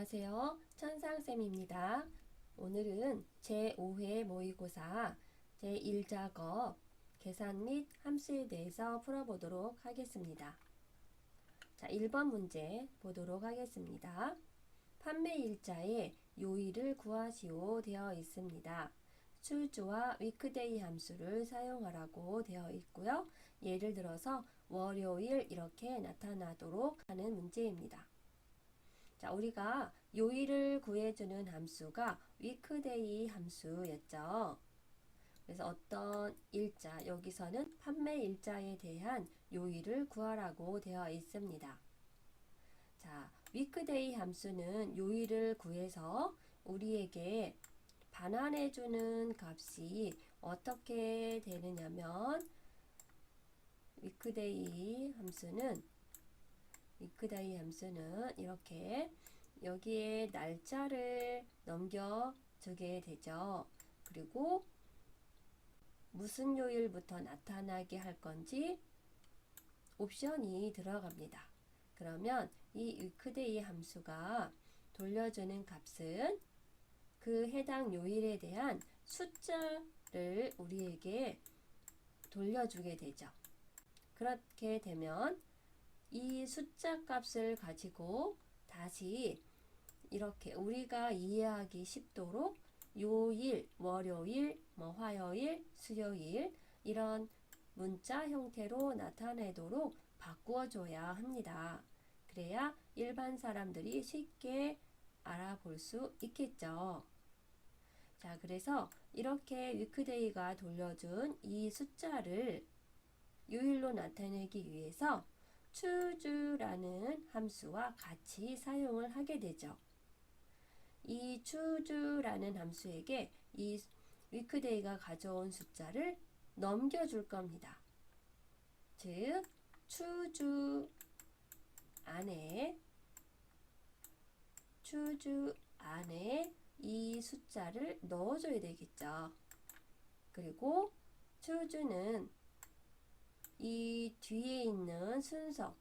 안녕하세요. 천상쌤입니다. 오늘은 제5회 모의고사 제1작업 계산 및 함수에 대해서 풀어보도록 하겠습니다. 자, 1번 문제 보도록 하겠습니다. 판매일자의 요일을 구하시오 되어 있습니다. choos와 weekday 함수를 사용하라고 되어 있고요. 예를 들어서 월요일 이렇게 나타나도록 하는 문제입니다. 자, 우리가 요일을 구해주는 함수가 weekday 함수였죠. 그래서 어떤 일자, 여기서는 판매 일자에 대한 요일을 구하라고 되어 있습니다. 자, weekday 함수는 요일을 구해서 우리에게 반환해주는 값이 어떻게 되느냐면 weekday 함수는 이렇게 여기에 날짜를 넘겨주게 되죠. 그리고 무슨 요일부터 나타나게 할 건지 옵션이 들어갑니다. 그러면 이 weekday 함수가 돌려주는 값은 그 해당 요일에 대한 숫자를 우리에게 돌려주게 되죠. 그렇게 되면 이 숫자 값을 가지고 다시 이렇게 우리가 이해하기 쉽도록 요일, 월요일, 화요일, 수요일 이런 문자 형태로 나타내도록 바꾸어줘야 합니다. 그래야 일반 사람들이 쉽게 알아볼 수 있겠죠. 자, 그래서 이렇게 위크데이가 돌려준 이 숫자를 요일로 나타내기 위해서 choose라는 함수와 같이 사용을 하게 되죠. 이 choose라는 함수에게 이 weekday가 가져온 숫자를 넘겨줄 겁니다. 즉, choose 안에 이 숫자를 넣어줘야 되겠죠. 그리고 choose는 이 뒤에 있는 순서,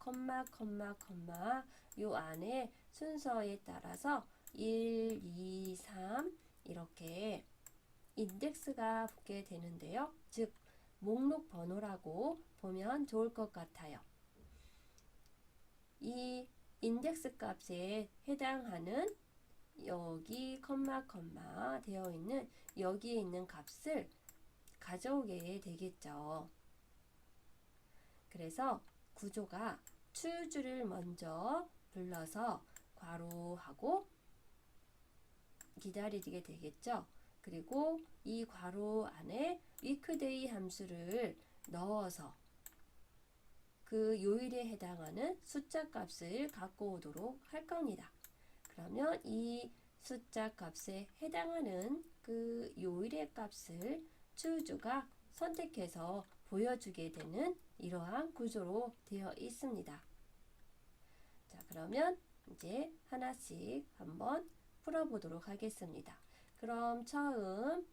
요 안에 순서에 따라서 1, 2, 3 이렇게 인덱스가 붙게 되는데요. 즉, 목록 번호라고 보면 좋을 것 같아요. 이 인덱스 값에 해당하는 여기 되어 있는 여기에 있는 값을 가져오게 되겠죠. 그래서 구조가 choose를 먼저 불러서 괄호하고 기다리게 되겠죠. 그리고 이 괄호 안에 weekday 함수를 넣어서 그 요일에 해당하는 숫자 값을 갖고 오도록 할 겁니다. 그러면 이 숫자 값에 해당하는 그 요일의 값을 choose가 선택해서 보여주게 되는 이러한 구조로 되어 있습니다. 자, 그러면 이제 하나씩 한번 풀어보도록 하겠습니다. 그럼 처음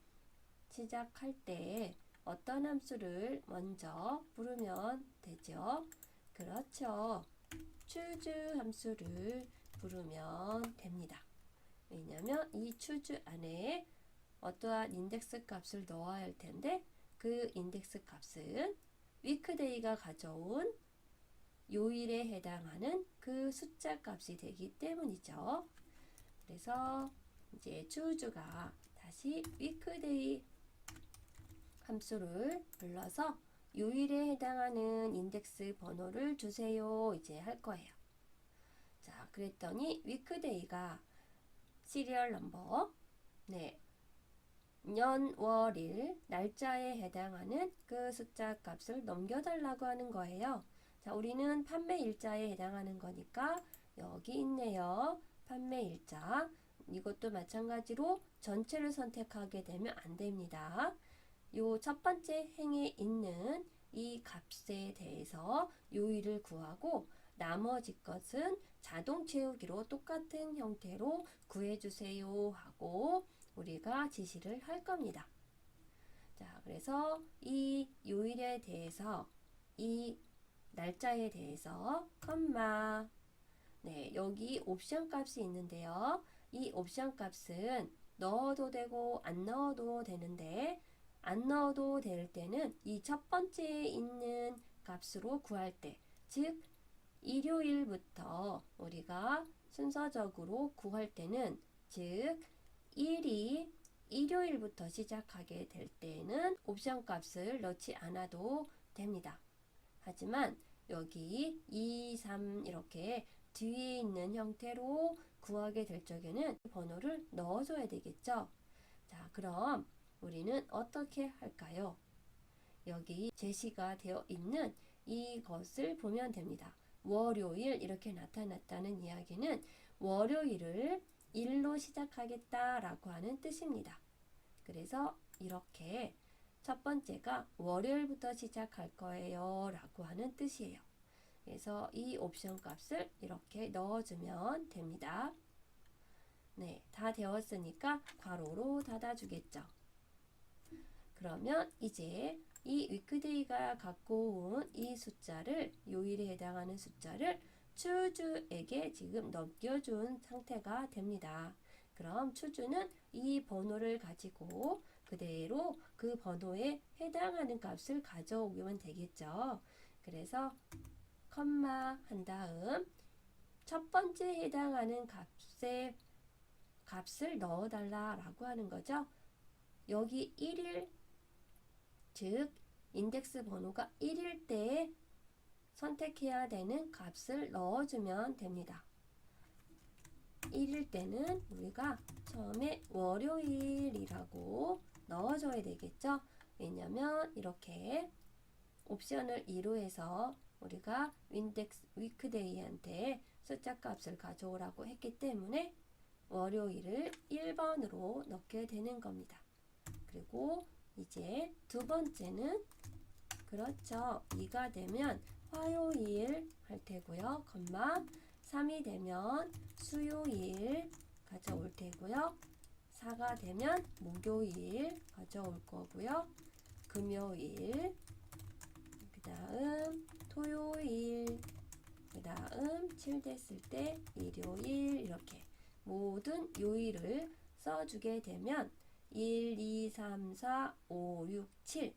시작할 때 어떤 함수를 먼저 부르면 되죠? 그렇죠. choose 함수를 부르면 됩니다. 왜냐하면 이 choose 안에 어떠한 인덱스 값을 넣어야 할 텐데 그 인덱스 값은 weekday가 가져온 요일에 해당하는 그 숫자 값이 되기 때문이죠. 그래서 이제 choose가 다시 weekday 함수를 불러서 요일에 해당하는 인덱스 번호를 주세요. 이제 할 거예요. 자, 그랬더니 weekday가 시리얼 넘버, 년, 월, 일, 날짜에 해당하는 그 숫자 값을 넘겨달라고 하는 거예요. 자, 우리는 판매 일자에 해당하는 거니까 여기 있네요. 판매 일자. 이것도 마찬가지로 전체를 선택하게 되면 안 됩니다. 요 첫 번째 행에 있는 이 값에 대해서 요일을 구하고 나머지 것은 자동 채우기로 똑같은 형태로 구해주세요 하고 우리가 지시를 할 겁니다. 자, 그래서 이 요일에 대해서 이 날짜에 대해서 네, 여기 옵션 값이 있는데요. 이 옵션 값은 넣어도 되고 안 넣어도 되는데 안 넣어도 될 때는 이 첫 번째에 있는 값으로 구할 때, 즉 일요일부터 우리가 순서적으로 구할 때는, 즉 1이 일요일부터 시작하게 될 때는 옵션 값을 넣지 않아도 됩니다. 하지만 여기 2, 3 이렇게 뒤에 있는 형태로 구하게 될 적에는 번호를 넣어줘야 되겠죠. 자, 그럼 우리는 어떻게 할까요? 여기 제시가 되어 있는 이것을 보면 됩니다. 월요일 이렇게 나타났다는 이야기는 월요일을 1로 시작하겠다라고 하는 뜻입니다. 그래서 이렇게 첫 번째가 월요일부터 시작할 거예요 라고 하는 뜻이에요. 그래서 이 옵션 값을 이렇게 넣어주면 됩니다. 네, 다 되었으니까 괄호로 닫아주겠죠. 그러면 이제 이 위크데이가 갖고 온 이 숫자를, 요일에 해당하는 숫자를 추주에게 지금 넘겨준 상태가 됩니다. 그럼 추주는 이 번호를 가지고 그대로 그 번호에 해당하는 값을 가져오면 되겠죠. 그래서 컴마 한 다음 첫 번째 해당하는 값을 넣어달라라고 하는 거죠. 여기 1일, 즉 인덱스 번호가 1일 때 선택해야 되는 값을 넣어주면 됩니다. 1일 때는 우리가 처음에 월요일이라고 넣어줘야 되겠죠. 왜냐면 이렇게 옵션을 2로 해서 우리가 인덱스 위크데이한테 숫자 값을 가져오라고 했기 때문에 월요일을 1번으로 넣게 되는 겁니다. 그리고 이제 두 번째는, 그렇죠, 2가 되면 화요일 할 테고요. 컴마 3이 되면 수요일 가져올 테고요. 4가 되면 목요일 가져올 거고요. 금요일, 그 다음 토요일, 그 다음 7 됐을 때 일요일, 이렇게 모든 요일을 써주게 되면 1, 2, 3, 4, 5, 6, 7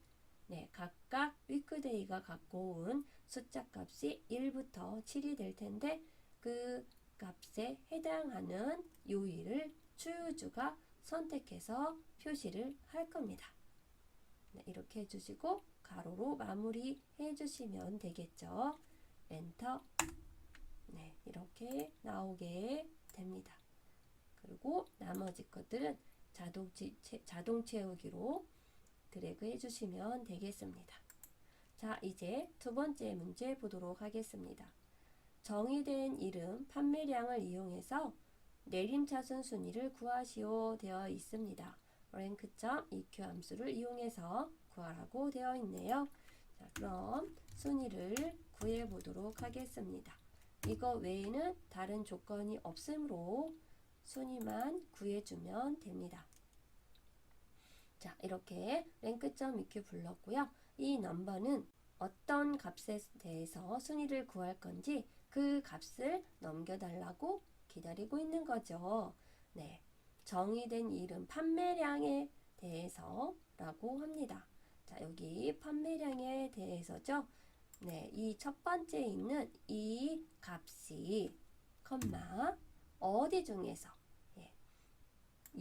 네, 각각 위크데이가 갖고 온 숫자 값이 1부터 7이 될 텐데 그 값에 해당하는 요일을 추유주가 선택해서 표시를 할 겁니다. 네, 이렇게 해주시고 가로로 마무리 해주시면 되겠죠. 엔터. 네, 이렇게 나오게 됩니다. 그리고 나머지 것들은 자동 채우기로 드래그 해주시면 되겠습니다. 자, 이제 두 번째 문제 보도록 하겠습니다. 정의된 이름 판매량을 이용해서 내림차순 순위를 구하시오 되어 있습니다. rank.eq 함수를 이용해서 구하라고 되어 있네요. 자, 그럼 순위를 구해 보도록 하겠습니다. 이거 외에는 다른 조건이 없으므로 순위만 구해주면 됩니다. 자, 이렇게 rank.eq 불렀고요. 이 넘버는 어떤 값에 대해서 순위를 구할 건지 그 값을 넘겨달라고 기다리고 있는 거죠. 네, 정의된 이름 판매량에 대해서 라고 합니다. 자, 여기 판매량에 대해서죠. 네, 이 첫 번째 있는 이 값이 컴마 어디 중에서, 예,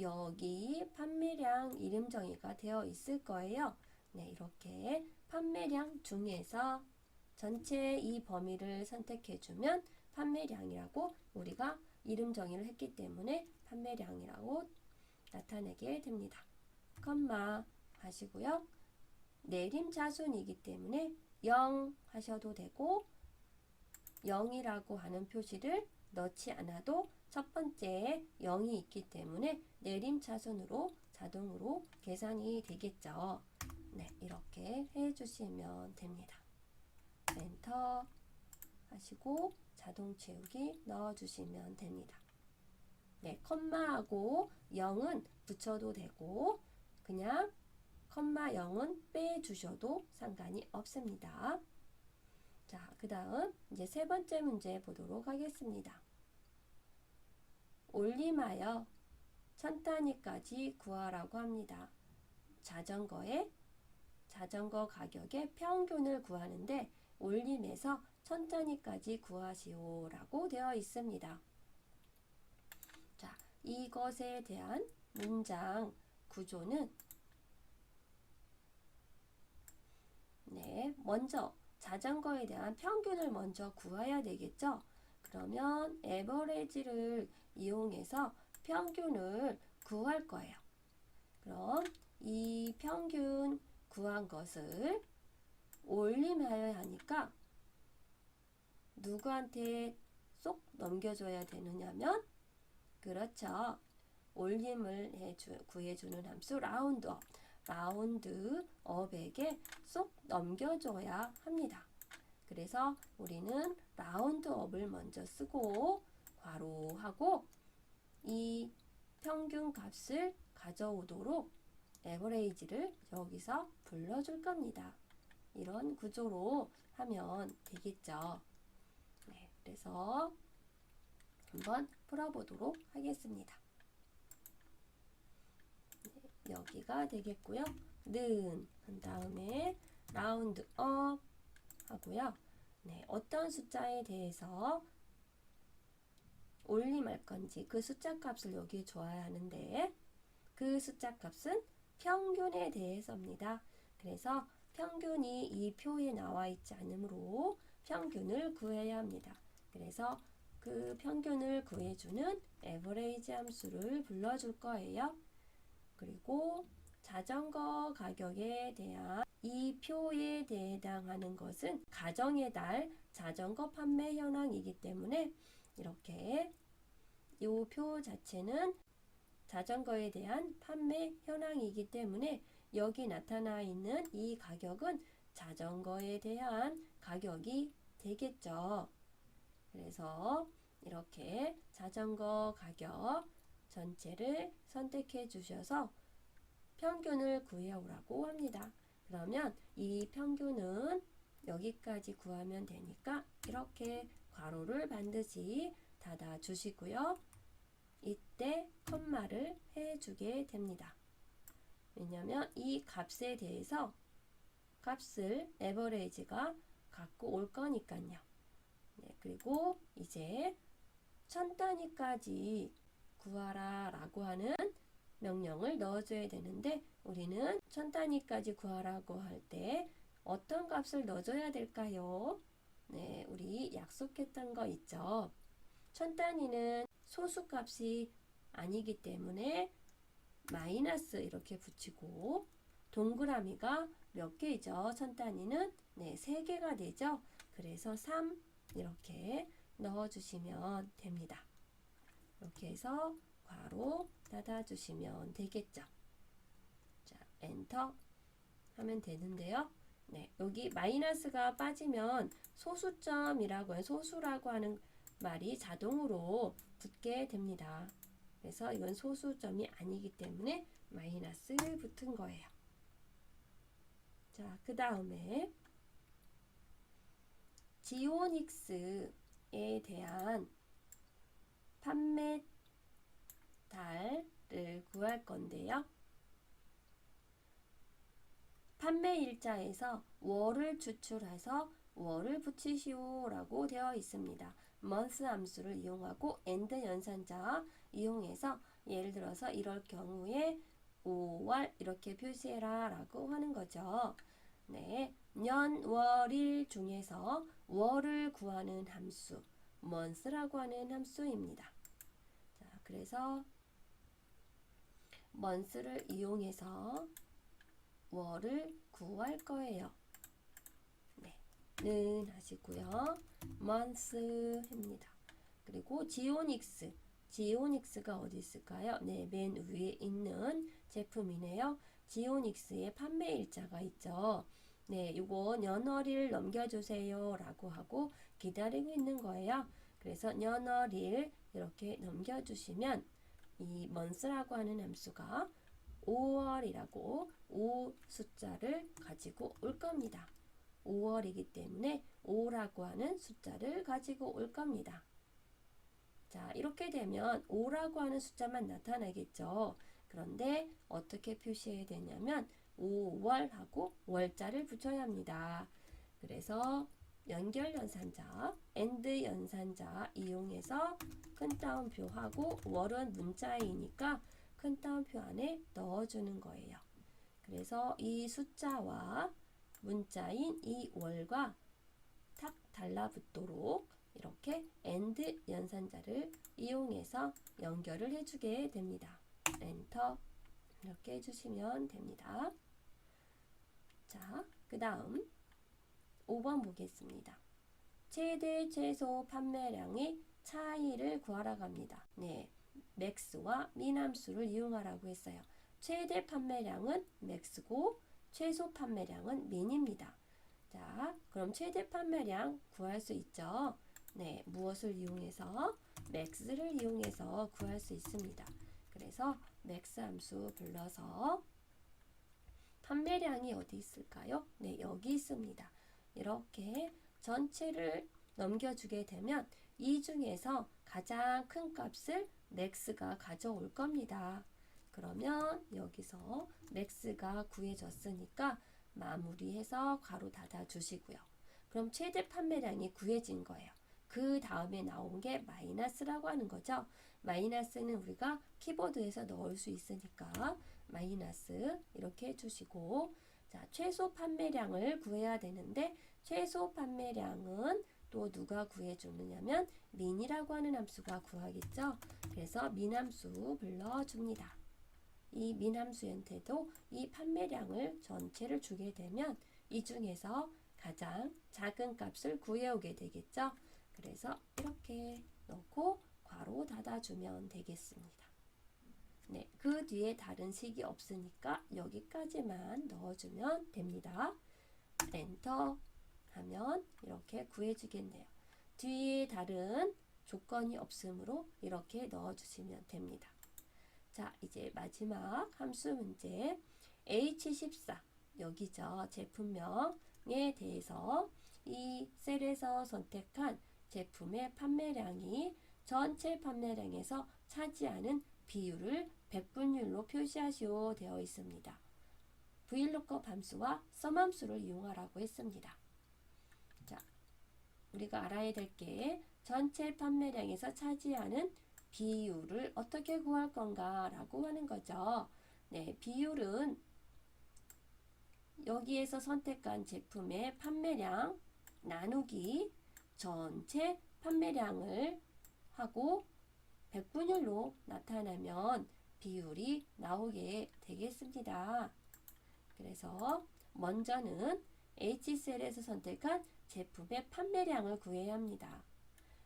여기 판매량 이름 정의가 되어 있을 거예요. 네, 이렇게 판매량 중에서 전체 이 범위를 선택해주면 판매량이라고 우리가 이름 정의를 했기 때문에 판매량이라고 나타내게 됩니다. 컴마 하시고요. 내림차순이기 때문에 0 하셔도 되고 0이라고 하는 표시를 넣지 않아도 첫 번째에 0이 있기 때문에 내림차순으로 자동으로 계산이 되겠죠. 네, 이렇게 해주시면 됩니다. 엔터 하시고 자동 채우기 넣어주시면 됩니다. 네, 컴마하고 0은 붙여도 되고 그냥 컴마 0은 빼주셔도 상관이 없습니다. 자, 그 다음 이제 세 번째 문제 보도록 하겠습니다. 올림하여 천 단위까지 구하라고 합니다. 자전거 가격의 평균을 구하는데 올림해서 천 단위까지 구하시오라고 되어 있습니다. 자, 이것에 대한 문장 구조는 먼저 자전거에 대한 평균을 먼저 구해야 되겠죠. 그러면 에버리지를 이용해서 평균을 구할 거예요. 그럼 이 평균 구한 것을 올림하여야 하니까 누구한테 쏙 넘겨줘야 되느냐면 그렇죠. 올림을 구해주는 함수 라운드업에게 쏙 넘겨줘야 합니다. 그래서 우리는 라운드업을 먼저 쓰고 괄호하고 이 평균 값을 가져오도록 에버레이지를 여기서 불러줄 겁니다. 이런 구조로 하면 되겠죠. 네, 그래서 한번 풀어보도록 하겠습니다. 네, 여기가 되겠고요. 는 한 다음에 라운드업 하고요. 네, 어떤 숫자에 대해서 올림할 건지 그 숫자 값을 여기에 줘야 하는데 그 숫자 값은 평균에 대해서입니다. 그래서 평균이 이 표에 나와 있지 않으므로 평균을 구해야 합니다. 그래서 그 평균을 구해주는 에버레이지 함수를 불러줄 거예요. 그리고 자전거 가격에 대한 이 표에 해당하는 것은 가정의 달 자전거 판매 현황이기 때문에 이렇게 이 표 자체는 자전거에 대한 판매 현황이기 때문에 여기 나타나 있는 이 가격은 자전거에 대한 가격이 되겠죠. 그래서 이렇게 자전거 가격 전체를 선택해 주셔서 평균을 구해오라고 합니다. 그러면 이 평균은 여기까지 구하면 되니까 이렇게 괄호를 반드시 닫아 주시고요. 이때 컴마를 해주게 됩니다. 왜냐하면 이 값에 대해서 값을 에버레이지가 갖고 올 거니까요. 네, 그리고 이제 천 단위까지 구하라 라고 하는 명령을 넣어줘야 되는데 우리는 천 단위까지 구하라고 할 때 어떤 값을 넣어줘야 될까요? 네, 우리 약속했던 거 있죠. 천 단위는 소수값이 아니기 때문에 마이너스 이렇게 붙이고 동그라미가 몇 개이죠? 천 단위는 네, 3개가 되죠. 그래서 3 이렇게 넣어주시면 됩니다. 이렇게 해서 괄호 닫아주시면 되겠죠. 자, 엔터 하면 되는데요. 네, 여기 마이너스가 빠지면 소수점이라고 소수라고 하는 말이 자동으로 붙게 됩니다. 그래서 이건 소수점이 아니기 때문에 마이너스 붙은 거예요. 자, 그 다음에 지오닉스에 대한 판매 달을 구할 건데요. 판매 일자에서 월을 추출해서 월을 붙이시오 라고 되어 있습니다. month 함수를 이용하고 and 연산자 이용해서 예를 들어서 이럴 경우에 5월 이렇게 표시해라 라고 하는 거죠. 네, 년, 월, 일 중에서 월을 구하는 함수 month라고 하는 함수입니다. 자, 그래서 month를 이용해서 월을 구할 거예요. 네, 는 하시고요. month입니다. 그리고 지오닉스가 어디 있을까요? 네, 맨 위에 있는 제품이네요. 지오닉스의 판매 일자가 있죠. 네, 이거 년월일 넘겨주세요 라고 하고 기다리고 있는 거예요. 그래서 년월일 이렇게 넘겨주시면 이 month라고 하는 함수가 5월이라고 5 숫자를 가지고 올 겁니다. 5월이기 때문에 5라고 하는 숫자를 가지고 올 겁니다. 자, 이렇게 되면 5라고 하는 숫자만 나타나겠죠. 그런데 어떻게 표시해야 되냐면 5월하고 월자를 붙여야 합니다. 그래서 연결 연산자, AND 연산자 이용해서 큰 따옴표 하고 월은 문자이니까 큰 따옴표 안에 넣어주는 거예요. 그래서 이 숫자와 문자인 이 월과 탁 달라붙도록 이렇게 AND 연산자를 이용해서 연결을 해주게 됩니다. 엔터 이렇게 해주시면 됩니다. 자, 그 다음 5번 보겠습니다. 최대 최소 판매량의 차이를 구하라고 합니다. 네, 맥스와 미함수를 이용하라고 했어요. 최대 판매량은 맥스고 최소 판매량은 민입니다. 자, 그럼 최대 판매량 구할 수 있죠? 네, 무엇을 이용해서? 맥스를 이용해서 구할 수 있습니다. 그래서 맥스 함수 불러서 판매량이 어디 있을까요? 네, 여기 있습니다. 이렇게 전체를 넘겨주게 되면 이 중에서 가장 큰 값을 맥스가 가져올 겁니다. 그러면 여기서 맥스가 구해졌으니까 마무리해서 괄호 닫아 주시고요. 그럼 최대 판매량이 구해진 거예요. 그 다음에 나온 게 마이너스라고 하는 거죠. 마이너스는 우리가 키보드에서 넣을 수 있으니까 마이너스 이렇게 해주시고, 자, 최소 판매량을 구해야 되는데 최소 판매량은 또 누가 구해주느냐면 민이라고 하는 함수가 구하겠죠. 그래서 민함수 불러줍니다. 이 민함수한테도 이 판매량을 전체를 주게 되면 이 중에서 가장 작은 값을 구해오게 되겠죠. 그래서 이렇게 넣고 괄호 닫아주면 되겠습니다. 네, 그 뒤에 다른 식이 없으니까 여기까지만 넣어주면 됩니다. 엔터 하면 이렇게 구해주겠네요. 뒤에 다른 조건이 없으므로 이렇게 넣어주시면 됩니다. 자, 이제 마지막 함수 문제 H14 여기죠. 제품명에 대해서 이 셀에서 선택한 제품의 판매량이 전체 판매량에서 차지하는 비율을 백분율로 표시하시오 되어 있습니다. VLOOKUP 함수와 SUM 함수를 이용하라고 했습니다. 자, 우리가 알아야 될 게 전체 판매량에서 차지하는 비율을 어떻게 구할 건가 라고 하는 거죠. 네, 비율은 여기에서 선택한 제품의 판매량 나누기 전체 판매량을 하고 백분율로 나타나면 비율이 나오게 되겠습니다. 그래서 먼저는 H셀에서 선택한 제품의 판매량을 구해야 합니다.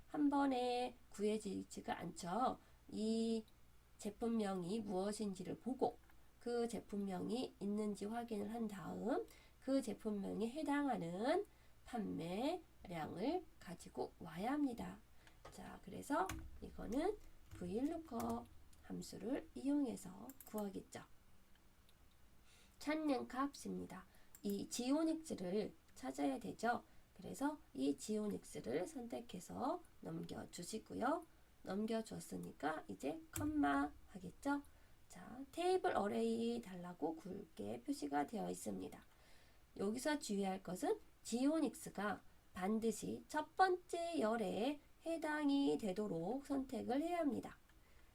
한 번에 구해지지가 않죠. 이 제품명이 무엇인지를 보고 그 제품명이 있는지 확인을 한 다음 그 제품명에 해당하는 판매량을 가지고 와야 합니다. 자, 그래서 이거는 VLOOKUP 함수를 이용해서 구하겠죠. 찾는 값입니다. 이 지오닉스를 찾아야 되죠. 그래서 이 지오닉스를 선택해서 넘겨주시고요. 넘겨줬으니까 이제 컴마 하겠죠. 자, 테이블 어레이 달라고 굵게 표시가 되어 있습니다. 여기서 주의할 것은 지오닉스가 반드시 첫 번째 열에 해당이 되도록 선택을 해야 합니다.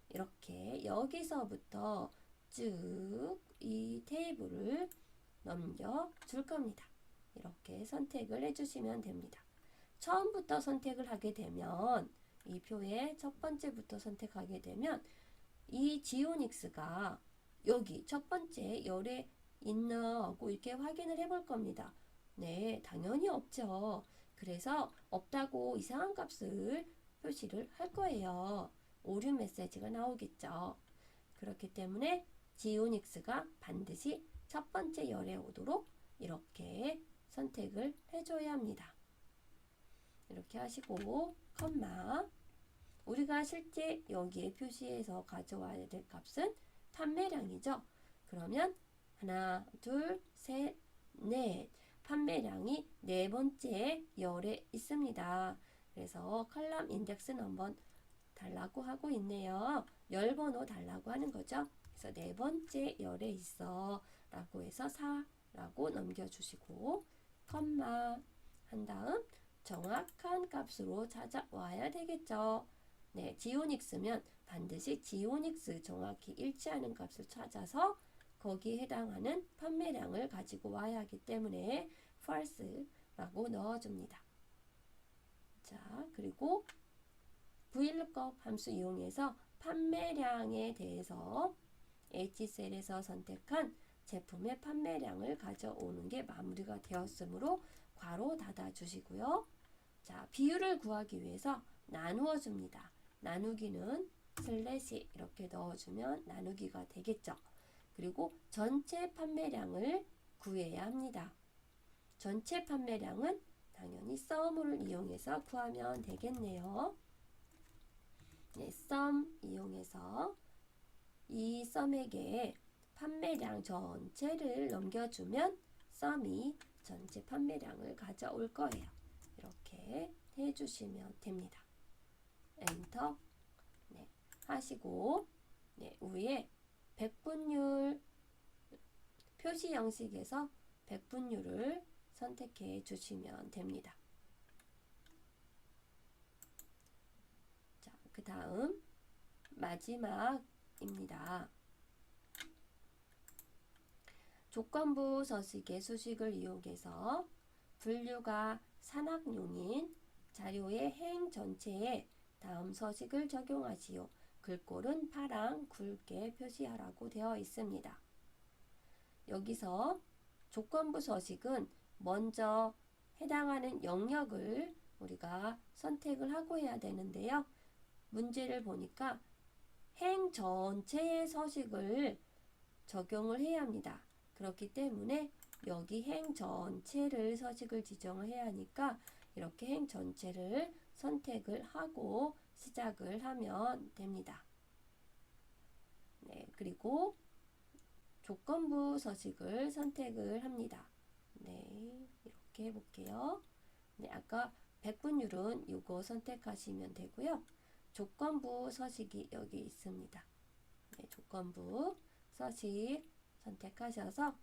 이렇게 여기서부터 쭉 이 테이블을 넘겨줄 겁니다. 이렇게 선택을 해주시면 됩니다. 처음부터 선택을 하게 되면 이 표의 첫 번째부터 선택하게 되면 이 지오닉스가 여기 첫 번째 열에 있나 하고 이렇게 확인을 해볼 겁니다. 네, 당연히 없죠. 그래서 없다고 이상한 값을 표시를 할 거예요. 오류 메시지가 나오겠죠. 그렇기 때문에 지오닉스가 반드시 첫 번째 열에 오도록 이렇게 선택을 해줘야 합니다. 이렇게 하시고 컴마, 우리가 실제 여기에 표시해서 가져와야 될 값은 판매량이죠. 그러면 하나, 둘, 셋, 넷, 판매량이 네 번째 열에 있습니다. 그래서 컬럼 인덱스는 한번 달라고 하고 있네요. 열 번호 달라고 하는 거죠. 그래서 네 번째 열에 있어 라고 해서 4라고 넘겨주시고 컴마 한 다음 정확한 값으로 찾아와야 되겠죠. 네, 지오닉스면 반드시 지오닉스 정확히 일치하는 값을 찾아서 거기에 해당하는 판매량을 가지고 와야 하기 때문에 false라고 넣어줍니다. 자, 그리고 VLOOKUP 함수 이용해서 판매량에 대해서 H셀에서 선택한 제품의 판매량을 가져오는 게 마무리가 되었으므로 괄호 닫아 주시고요. 자, 비율을 구하기 위해서 나누어 줍니다. 나누기는 슬래시 이렇게 넣어주면 나누기가 되겠죠. 그리고 전체 판매량을 구해야 합니다. 전체 판매량은 당연히 sum을 이용해서 구하면 되겠네요. 네, sum 이용해서 이 sum에게 판매량 전체를 넘겨주면 sum이 전체 판매량을 가져올 거예요. 이렇게 해주시면 됩니다. 엔터 네, 하시고 네, 위에 백분율 표시 형식에서 백분율을 선택해 주시면 됩니다. 자, 그 다음 마지막입니다. 조건부 서식의 수식을 이용해서 분류가 산학용인 자료의 행 전체에 다음 서식을 적용하시오. 글꼴은 파랑 굵게 표시하라고 되어 있습니다. 여기서 조건부 서식은 먼저 해당하는 영역을 우리가 선택을 하고 해야 되는데요. 문제를 보니까 행 전체의 서식을 적용을 해야 합니다. 그렇기 때문에 여기 행 전체를 서식을 지정을 해야 하니까 이렇게 행 전체를 선택을 하고 시작을 하면 됩니다. 네, 그리고 조건부 서식을 선택을 합니다. 네, 이렇게 해볼게요. 네, 아까 백분율은 이거 선택하시면 되고요. 조건부 서식이 여기 있습니다. 네, 조건부 서식 선택하셔서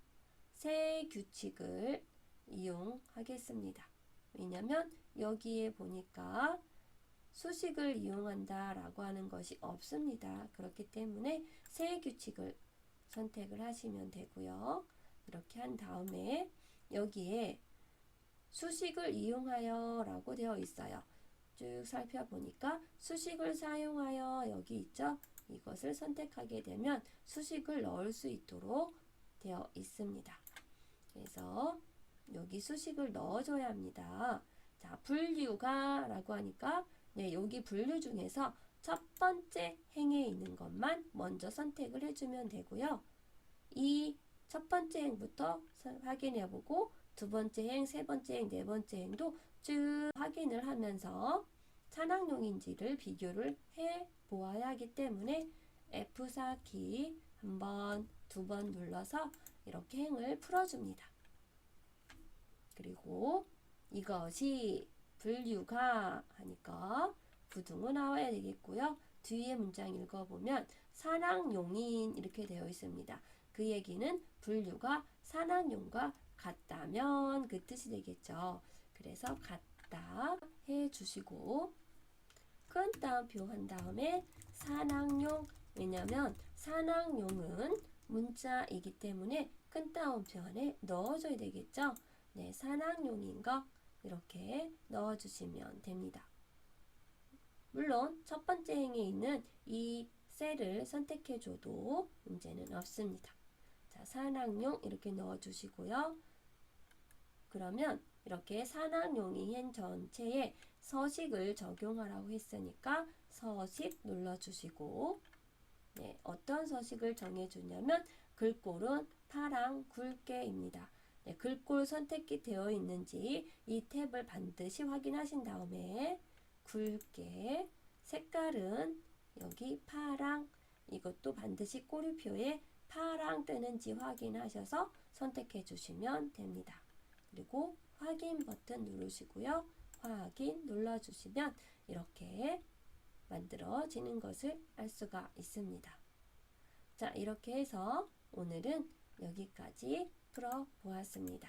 새 규칙을 이용하겠습니다. 왜냐면 여기에 보니까 수식을 이용한다 라고 하는 것이 없습니다. 그렇기 때문에 새 규칙을 선택을 하시면 되고요. 이렇게 한 다음에 여기에 수식을 이용하여 라고 되어 있어요. 쭉 살펴보니까 수식을 사용하여 여기 있죠. 이것을 선택하게 되면 수식을 넣을 수 있도록 되어 있습니다. 그래서 여기 수식을 넣어줘야 합니다. 자, 분류가 라고 하니까 네, 여기 분류 중에서 첫 번째 행에 있는 것만 먼저 선택을 해주면 되고요. 이 첫 번째 행부터 확인해 보고 두 번째 행, 세 번째 행, 네 번째 행도 쭉 확인을 하면서 산학용인지를 비교를 해 보아야 하기 때문에 F4키 한 번, 두 번 눌러서 이렇게 행을 풀어줍니다. 그리고 이것이 분류가 하니까 부등호 나와야 되겠고요. 뒤에 문장 읽어보면 산학용인 이렇게 되어 있습니다. 그 얘기는 분류가 산학용과 같다면 그 뜻이 되겠죠. 그래서 같다 해주시고 큰 따옴표 한 다음에 산학용 왜냐면 산학용은 문자이기 때문에 큰 따옴표 안에 넣어줘야 되겠죠. 네, 산학용인 거 이렇게 넣어주시면 됩니다. 물론 첫 번째 행에 있는 이 셀을 선택해줘도 문제는 없습니다. 자, 산학용 이렇게 넣어주시고요. 그러면 이렇게 산학용이 행 전체에 서식을 적용하라고 했으니까 서식 눌러주시고 네, 어떤 서식을 정해주냐면 글꼴은 파랑 굵게입니다. 네, 글꼴 선택이 되어 있는지 이 탭을 반드시 확인하신 다음에 굵게 색깔은 여기 파랑 이것도 반드시 꼬리표에 파랑 뜨는지 확인하셔서 선택해 주시면 됩니다. 그리고 확인 버튼 누르시고요. 확인 눌러주시면 이렇게 만들어지는 것을 알 수가 있습니다. 자, 이렇게 해서 오늘은 여기까지 풀어 보았습니다.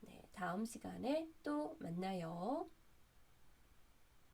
네, 다음 시간에 또 만나요.